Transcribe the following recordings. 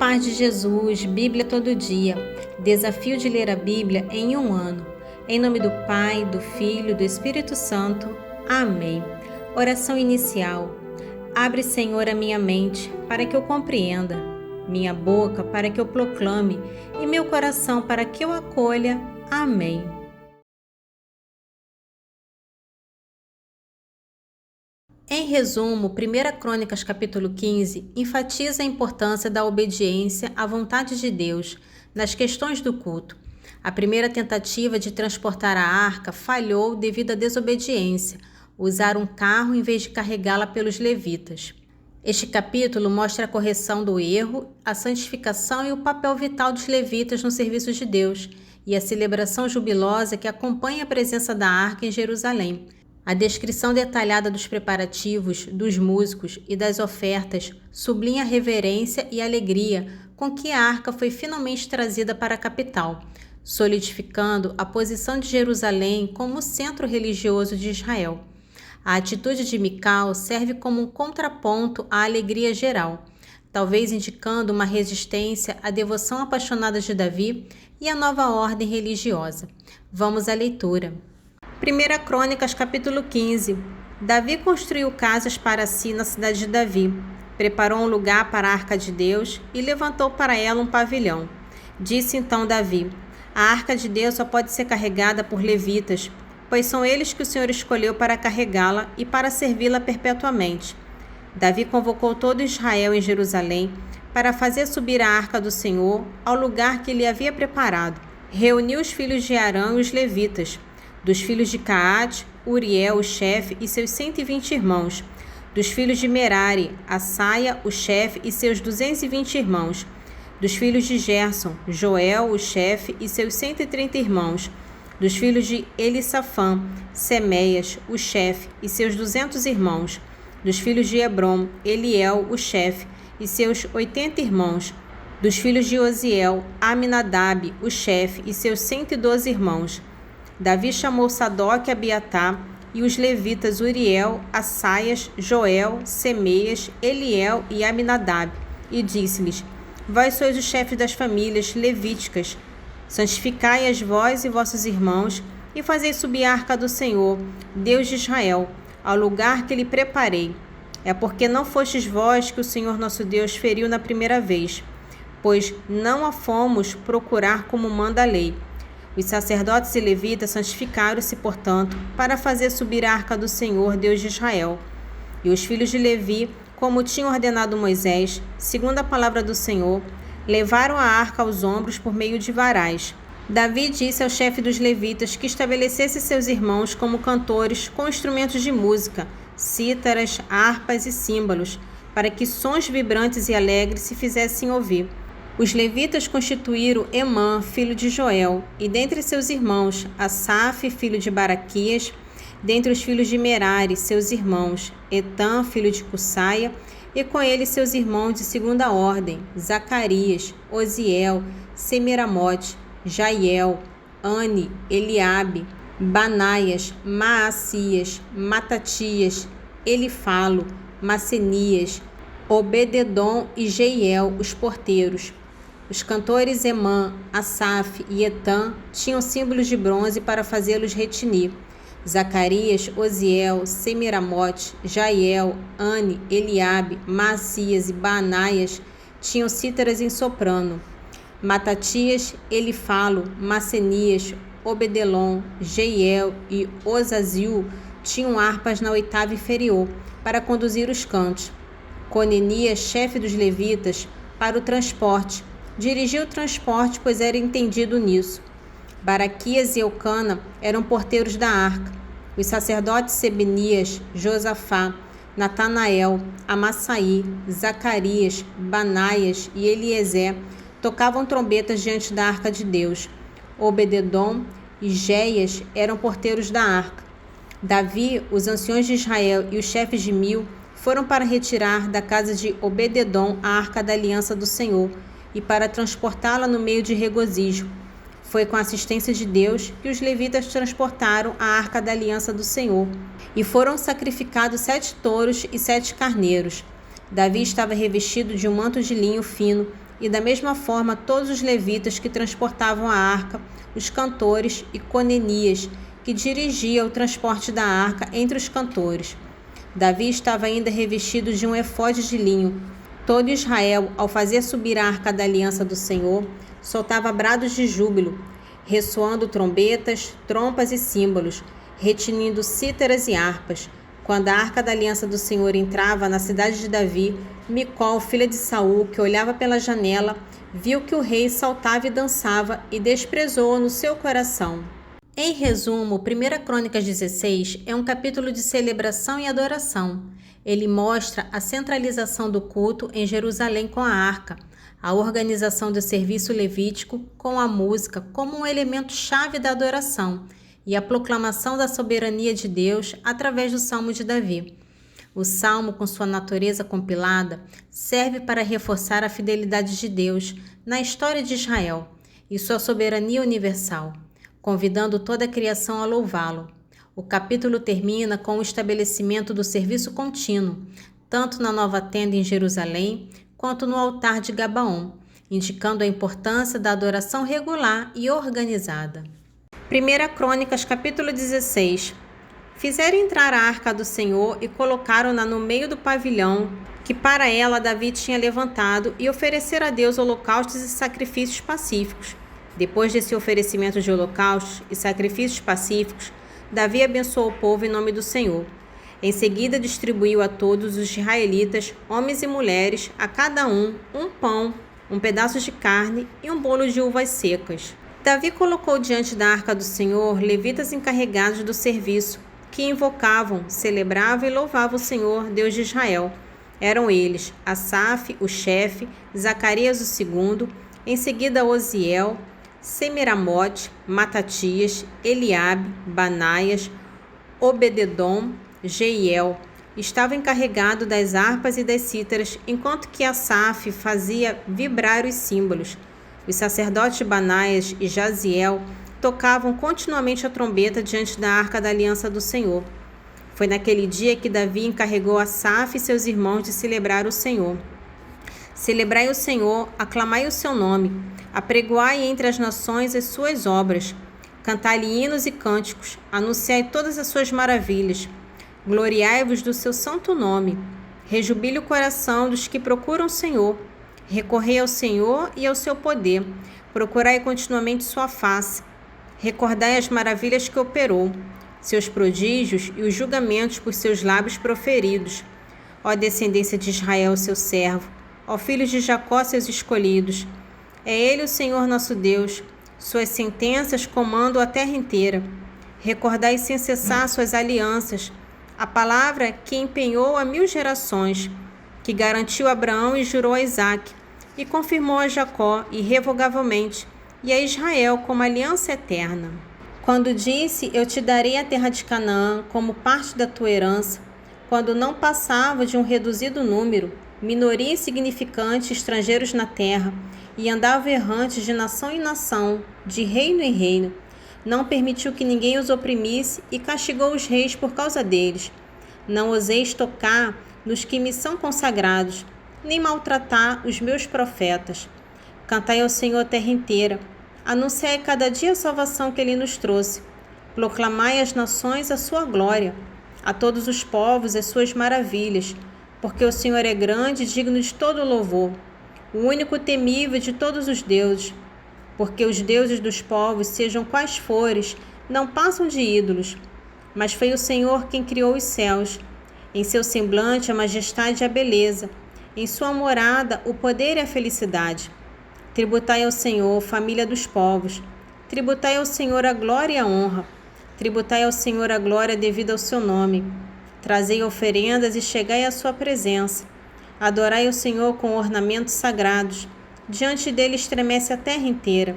paz de Jesus, Bíblia todo dia. Desafio de ler a Bíblia em um ano. Em nome do Pai, do Filho e do Espírito Santo. Amém. Oração inicial. Abre, Senhor, a minha mente para que eu compreenda, minha boca para que eu proclame e meu coração para que eu acolha. Amém. Em resumo, 1 Crônicas capítulo 15 enfatiza a importância da obediência à vontade de Deus nas questões do culto. A primeira tentativa de transportar a arca falhou devido à desobediência, usar um carro em vez de carregá-la pelos levitas. Este capítulo mostra a correção do erro, a santificação e o papel vital dos levitas no serviço de Deus e a celebração jubilosa que acompanha a presença da arca em Jerusalém. A descrição detalhada dos preparativos, dos músicos e das ofertas sublinha a reverência e alegria com que a arca foi finalmente trazida para a capital, solidificando a posição de Jerusalém como centro religioso de Israel. A atitude de Mical serve como um contraponto à alegria geral, talvez indicando uma resistência à devoção apaixonada de Davi e à nova ordem religiosa. Vamos à leitura. 1 Crônicas capítulo 15. Davi construiu casas para si na cidade de Davi, preparou um lugar para a arca de Deus e levantou para ela um pavilhão. Disse então Davi: a arca de Deus só pode ser carregada por levitas, pois são eles que o Senhor escolheu para carregá-la e para servi-la perpetuamente. Davi convocou todo Israel em Jerusalém para fazer subir a arca do Senhor ao lugar que ele havia preparado. Reuniu os filhos de Arão e os levitas. Dos filhos de Caate, Uriel, o chefe, e seus 120 irmãos. Dos filhos de Merari, Asaia, o chefe, e seus 220 irmãos. Dos filhos de Gerson, Joel, o chefe, e seus 130 irmãos. Dos filhos de Elisafã, Semeias, o chefe, e seus 200 irmãos. Dos filhos de Hebron, Eliel, o chefe, e seus 80 irmãos. Dos filhos de Osiel, Aminadab, o chefe, e seus 112 irmãos. Davi chamou Sadoque e Abiatar e os levitas Uriel, Assaias, Joel, Semeias, Eliel e Aminadab, e disse-lhes: vós sois os chefes das famílias levíticas. Santificai-as vós e vossos irmãos, e fazei subir a arca do Senhor, Deus de Israel, ao lugar que lhe preparei. É porque não fostes vós que o Senhor nosso Deus feriu na primeira vez, pois não a fomos procurar como manda a lei. Os sacerdotes e levitas santificaram-se, portanto, para fazer subir a arca do Senhor, Deus de Israel. E os filhos de Levi, como tinha ordenado Moisés, segundo a palavra do Senhor, levaram a arca aos ombros por meio de varais. Davi disse ao chefe dos levitas que estabelecesse seus irmãos como cantores com instrumentos de música, cítaras, harpas e símbolos, para que sons vibrantes e alegres se fizessem ouvir. Os levitas constituíram Emã, filho de Joel, e dentre seus irmãos, Asaf, filho de Baraquias, dentre os filhos de Merari, seus irmãos, Etã, filho de Cusaia, e com ele seus irmãos de segunda ordem, Zacarias, Osiel, Semiramote, Jaiel, Ani, Eliabe, Banaias, Maacias, Matatias, Elifalo, Macenias, Obededom e Jeiel, os porteiros. Os cantores Emã, Asaf e Etã tinham símbolos de bronze para fazê-los retinir. Zacarias, Osiel, Semiramote, Jaiel, Ani, Eliabe, Maacias e Banaias tinham cítaras em soprano. Matatias, Elifalo, Macenias, Obedelom, Jeiel e Ozaziu tinham harpas na oitava inferior para conduzir os cantos. Conenias, chefe dos levitas, para o transporte, dirigiu o transporte, pois era entendido nisso. Baraquias e Eucana eram porteiros da arca. Os sacerdotes Sebenias, Josafá, Natanael, Amassaí, Zacarias, Banaias e Eliezer tocavam trombetas diante da arca de Deus. Obededom e Géias eram porteiros da arca. Davi, os anciões de Israel e os chefes de 1000 foram para retirar da casa de Obededom a arca da aliança do Senhor e para transportá-la no meio de regozijo. Foi com a assistência de Deus que os levitas transportaram a arca da aliança do Senhor, e foram sacrificados 7 touros e 7 carneiros. Davi estava revestido de um manto de linho fino, e da mesma forma todos os levitas que transportavam a arca, os cantores e Conenias, que dirigia o transporte da arca entre os cantores. Davi estava ainda revestido de um efode de linho. Todo Israel, ao fazer subir a arca da aliança do Senhor, soltava brados de júbilo, ressoando trombetas, trompas e símbolos, retinindo cítaras e harpas. Quando a arca da aliança do Senhor entrava na cidade de Davi, Micol, filha de Saul, que olhava pela janela, viu que o rei saltava e dançava e desprezou-o no seu coração. Em resumo, 1 Crônicas 16 é um capítulo de celebração e adoração. Ele mostra a centralização do culto em Jerusalém com a arca, a organização do serviço levítico com a música como um elemento chave da adoração e a proclamação da soberania de Deus através do Salmo de Davi. O Salmo, com sua natureza compilada, serve para reforçar a fidelidade de Deus na história de Israel e sua soberania universal, convidando toda a criação a louvá-lo. O capítulo termina com o estabelecimento do serviço contínuo, tanto na nova tenda em Jerusalém, quanto no altar de Gabaon, indicando a importância da adoração regular e organizada. 1 Crônicas, capítulo 16. Fizeram entrar a arca do Senhor e colocaram-na no meio do pavilhão que para ela Davi tinha levantado e ofereceram a Deus holocaustos e sacrifícios pacíficos. Depois desse oferecimento de holocaustos e sacrifícios pacíficos, Davi abençoou o povo em nome do Senhor. Em seguida distribuiu a todos os israelitas, homens e mulheres, a cada um pão, um pedaço de carne e um bolo de uvas secas. Davi colocou diante da arca do Senhor levitas encarregados do serviço, que invocavam, celebravam e louvavam o Senhor, Deus de Israel. Eram eles Asaf, o chefe, Zacarias o segundo, em seguida Osiel, Semiramote, Matatias, Eliabe, Banaias, Obededom, Jeiel. Estava encarregado das harpas e das cítaras, enquanto que Asaf fazia vibrar os símbolos. Os sacerdotes Banaias e Jaziel tocavam continuamente a trombeta diante da arca da aliança do Senhor. Foi naquele dia que Davi encarregou Asaf e seus irmãos de celebrar o Senhor. Celebrai o Senhor, aclamai o seu nome, apregoai entre as nações as suas obras, cantai-lhe hinos e cânticos, anunciai todas as suas maravilhas, gloriai-vos do seu santo nome, rejubile o coração dos que procuram o Senhor, recorrei ao Senhor e ao seu poder, procurai continuamente sua face, recordai as maravilhas que operou, seus prodígios e os julgamentos por seus lábios proferidos. Ó descendência de Israel, seu servo, ó filhos de Jacó, seus escolhidos. É ele o Senhor nosso Deus, suas sentenças comandam a terra inteira. Recordai sem cessar suas alianças, a palavra que empenhou a 1000 gerações, que garantiu a Abraão e jurou a Isaque, e confirmou a Jacó irrevogavelmente, e a Israel como aliança eterna. Quando disse, eu te darei a terra de Canaã como parte da tua herança, quando não passava de um reduzido número, minoria insignificante, estrangeiros na terra, e andavam errantes de nação em nação, de reino em reino, não permitiu que ninguém os oprimisse e castigou os reis por causa deles. Não ouseis tocar nos que me são consagrados, nem maltratar os meus profetas. Cantai ao Senhor a terra inteira, anunciai cada dia a salvação que ele nos trouxe. Proclamai às nações a sua glória, a todos os povos as suas maravilhas, porque o Senhor é grande e digno de todo louvor, o único temível de todos os deuses. Porque os deuses dos povos, sejam quais fores, não passam de ídolos, mas foi o Senhor quem criou os céus. Em seu semblante a majestade e a beleza, em sua morada o poder e a felicidade. Tributai ao Senhor, família dos povos, tributai ao Senhor a glória e a honra, tributai ao Senhor a glória devida ao seu nome. Trazei oferendas e chegai à sua presença. Adorai o Senhor com ornamentos sagrados. Diante dele estremece a terra inteira,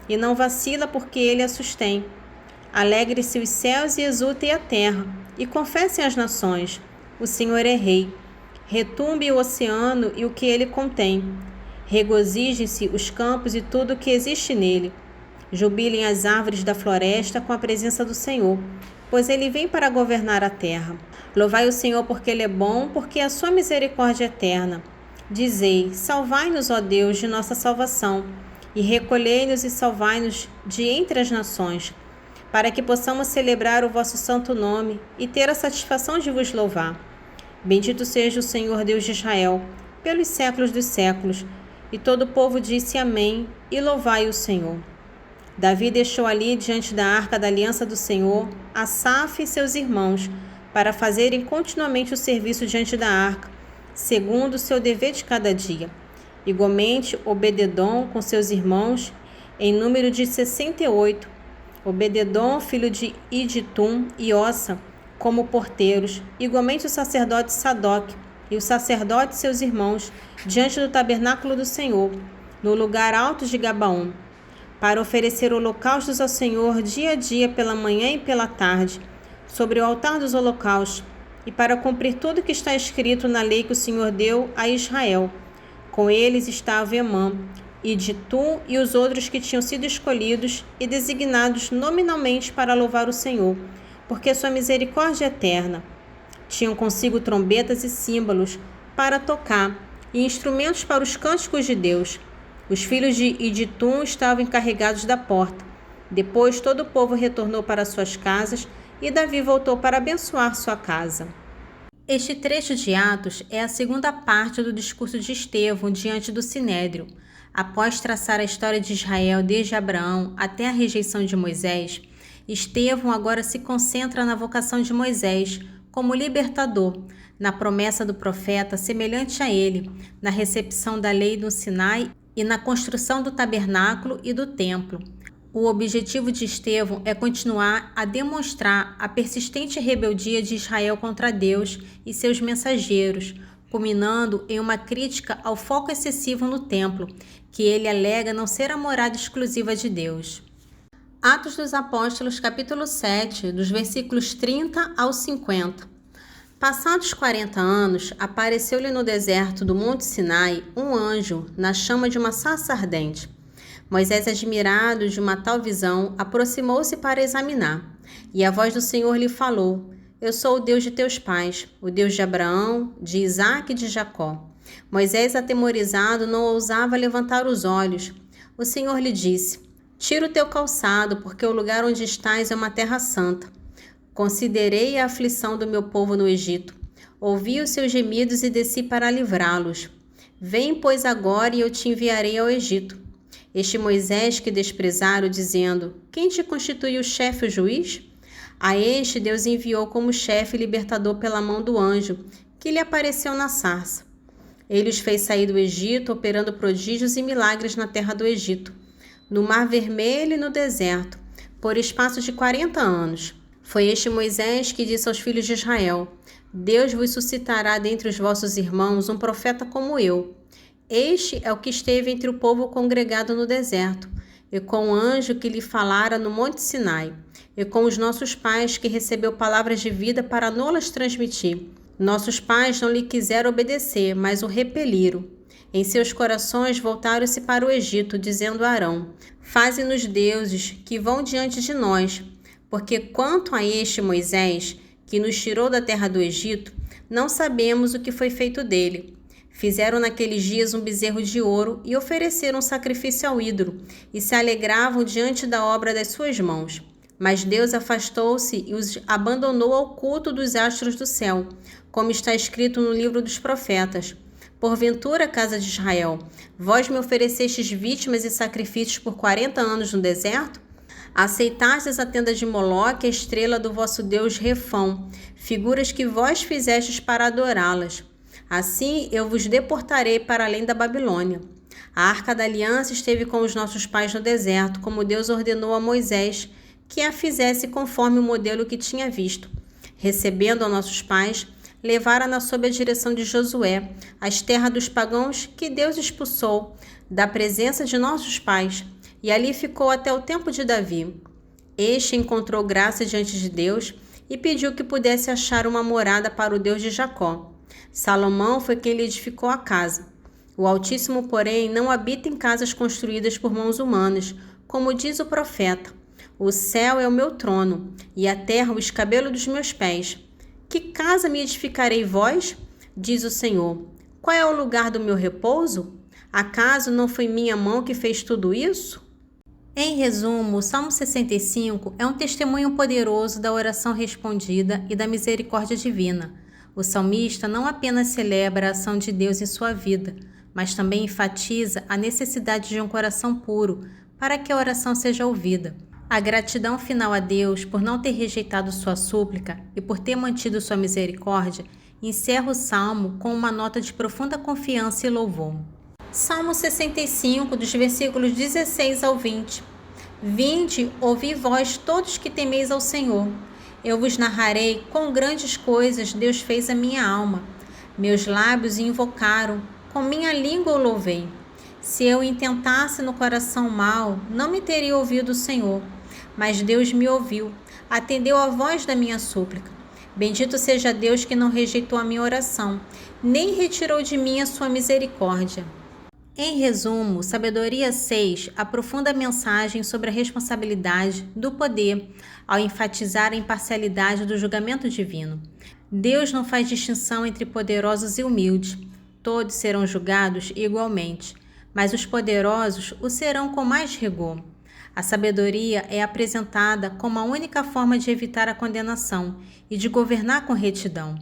e não vacila porque ele a sustém. Alegre-se os céus e exultem a terra, e confessem as nações: o Senhor é rei. Retumbe o oceano e o que ele contém. Regozijem-se os campos e tudo o que existe nele. Jubilem as árvores da floresta com a presença do Senhor, pois ele vem para governar a terra. Louvai o Senhor porque ele é bom, porque a sua misericórdia é eterna. Dizei: salvai-nos, ó Deus, de nossa salvação, e recolhei-nos e salvai-nos de entre as nações, para que possamos celebrar o vosso santo nome e ter a satisfação de vos louvar. Bendito seja o Senhor Deus de Israel, pelos séculos dos séculos. E todo o povo disse amém, e louvai o Senhor. Davi deixou ali, diante da arca da aliança do Senhor, Asaf e seus irmãos, para fazerem continuamente o serviço diante da arca, segundo o seu dever de cada dia. Igualmente, Obededom com seus irmãos, em número de 68, Obededom, filho de Iditum, e Ossa, como porteiros, igualmente o sacerdote Sadoc e o sacerdote seus irmãos, diante do tabernáculo do Senhor, no lugar alto de Gabaon, para oferecer holocaustos ao Senhor dia a dia, pela manhã e pela tarde, sobre o altar dos holocaustos, e para cumprir tudo o que está escrito na lei que o Senhor deu a Israel. Com eles estava Emã, Iditum e os outros que tinham sido escolhidos e designados nominalmente para louvar o Senhor, porque sua misericórdia é eterna. Tinham consigo trombetas e símbolos para tocar e instrumentos para os cânticos de Deus. Os filhos de Iditum estavam encarregados da porta. Depois todo o povo retornou para suas casas e Davi voltou para abençoar sua casa. Este trecho de Atos é a segunda parte do discurso de Estevão diante do Sinédrio. Após traçar a história de Israel desde Abraão até a rejeição de Moisés, Estevão agora se concentra na vocação de Moisés como libertador, na promessa do profeta semelhante a ele, na recepção da lei no Sinai e na construção do tabernáculo e do templo. O objetivo de Estevão é continuar a demonstrar a persistente rebeldia de Israel contra Deus e seus mensageiros, culminando em uma crítica ao foco excessivo no templo, que ele alega não ser a morada exclusiva de Deus. Atos dos Apóstolos, capítulo 7, dos versículos 30 ao 50. Passados 40 anos, apareceu-lhe no deserto do Monte Sinai um anjo, na chama de uma sarça ardente. Moisés, admirado de uma tal visão, aproximou-se para examinar. E a voz do Senhor lhe falou: Eu sou o Deus de teus pais, o Deus de Abraão, de Isaque e de Jacó. Moisés, atemorizado, não ousava levantar os olhos. O Senhor lhe disse: Tira o teu calçado, porque o lugar onde estás é uma terra santa. Considerei a aflição do meu povo no Egito. Ouvi os seus gemidos e desci para livrá-los. Vem, pois, agora e eu te enviarei ao Egito. Este Moisés que desprezaram, dizendo: Quem te constituiu chefe, o juiz? A este Deus enviou como chefe libertador pela mão do anjo, que lhe apareceu na sarça. Ele os fez sair do Egito, operando prodígios e milagres na terra do Egito, no Mar Vermelho e no deserto, por espaço de 40 anos. Foi este Moisés que disse aos filhos de Israel: Deus vos suscitará dentre os vossos irmãos um profeta como eu. Este é o que esteve entre o povo congregado no deserto, e com o anjo que lhe falara no Monte Sinai, e com os nossos pais que recebeu palavras de vida para nolas transmitir. Nossos pais não lhe quiseram obedecer, mas o repeliram. Em seus corações voltaram-se para o Egito, dizendo a Arão: Faze-nos deuses que vão diante de nós, porque quanto a este Moisés, que nos tirou da terra do Egito, não sabemos o que foi feito dele. Fizeram naqueles dias um bezerro de ouro e ofereceram sacrifício ao ídolo, e se alegravam diante da obra das suas mãos. Mas Deus afastou-se e os abandonou ao culto dos astros do céu, como está escrito no livro dos profetas. Porventura, casa de Israel, vós me oferecestes vítimas e sacrifícios por 40 anos no deserto? Aceitastes a tenda de Moloque, a estrela do vosso Deus Refão, figuras que vós fizestes para adorá-las. Assim eu vos deportarei para além da Babilônia. A arca da aliança esteve com os nossos pais no deserto, como Deus ordenou a Moisés, que a fizesse conforme o modelo que tinha visto. Recebendo a nossos pais, levaram-na sob a direção de Josué, as terras dos pagãos que Deus expulsou da presença de nossos pais, e ali ficou até o tempo de Davi. Este encontrou graça diante de Deus e pediu que pudesse achar uma morada para o Deus de Jacó. Salomão foi quem lhe edificou a casa. O Altíssimo, porém, não habita em casas construídas por mãos humanas, como diz o profeta: O céu é o meu trono, e a terra o escabelo dos meus pés. Que casa me edificarei vós? Diz o Senhor. Qual é o lugar do meu repouso? Acaso não foi minha mão que fez tudo isso? Em resumo, o Salmo 65 é um testemunho poderoso da oração respondida e da misericórdia divina. O salmista não apenas celebra a ação de Deus em sua vida, mas também enfatiza a necessidade de um coração puro para que a oração seja ouvida. A gratidão final a Deus por não ter rejeitado sua súplica e por ter mantido sua misericórdia encerra o salmo com uma nota de profunda confiança e louvor. Salmo 65, dos versículos 16 ao 20. Vinde, ouvi vós todos que temeis ao Senhor. Eu vos narrarei quão grandes coisas Deus fez à minha alma. Meus lábios invocaram, com minha língua o louvei. Se eu intentasse no coração mal, não me teria ouvido o Senhor. Mas Deus me ouviu, atendeu a voz da minha súplica. Bendito seja Deus que não rejeitou a minha oração, nem retirou de mim a sua misericórdia. Em resumo, Sabedoria 6 aprofunda a mensagem sobre a responsabilidade do poder ao enfatizar a imparcialidade do julgamento divino. Deus não faz distinção entre poderosos e humildes. Todos serão julgados igualmente, mas os poderosos o serão com mais rigor. A sabedoria é apresentada como a única forma de evitar a condenação e de governar com retidão.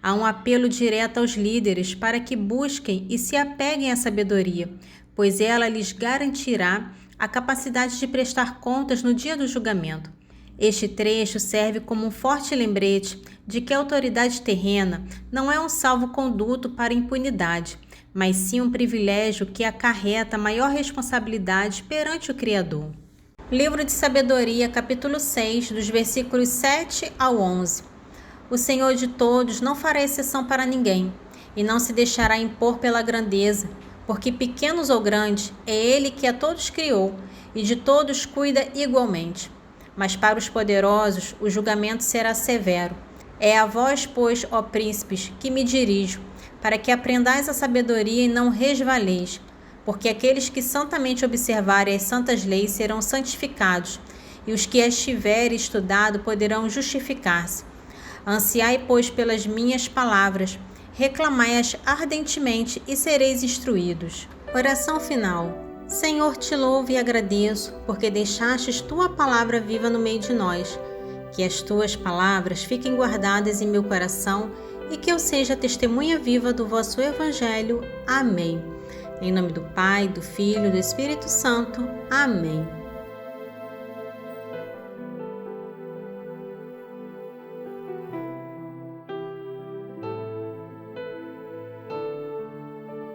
Há um apelo direto aos líderes para que busquem e se apeguem à sabedoria, pois ela lhes garantirá a capacidade de prestar contas no dia do julgamento. Este trecho serve como um forte lembrete de que a autoridade terrena não é um salvo-conduto para a impunidade, mas sim um privilégio que acarreta maior responsabilidade perante o Criador. Livro de Sabedoria, capítulo 6, dos versículos 7 ao 11. O Senhor de todos não fará exceção para ninguém, e não se deixará impor pela grandeza, porque pequenos ou grandes, é Ele que a todos criou, e de todos cuida igualmente. Mas para os poderosos o julgamento será severo. É a vós, pois, ó príncipes, que me dirijo, para que aprendais a sabedoria e não resvaleis, porque aqueles que santamente observarem as santas leis serão santificados, e os que as tiverem estudado poderão justificar-se. Ansiai, pois, pelas minhas palavras, reclamai-as ardentemente e sereis instruídos. Oração final. Senhor, te louvo e agradeço, porque deixastes tua palavra viva no meio de nós. Que as tuas palavras fiquem guardadas em meu coração e que eu seja testemunha viva do vosso Evangelho. Amém. Em nome do Pai, do Filho e do Espírito Santo. Amém.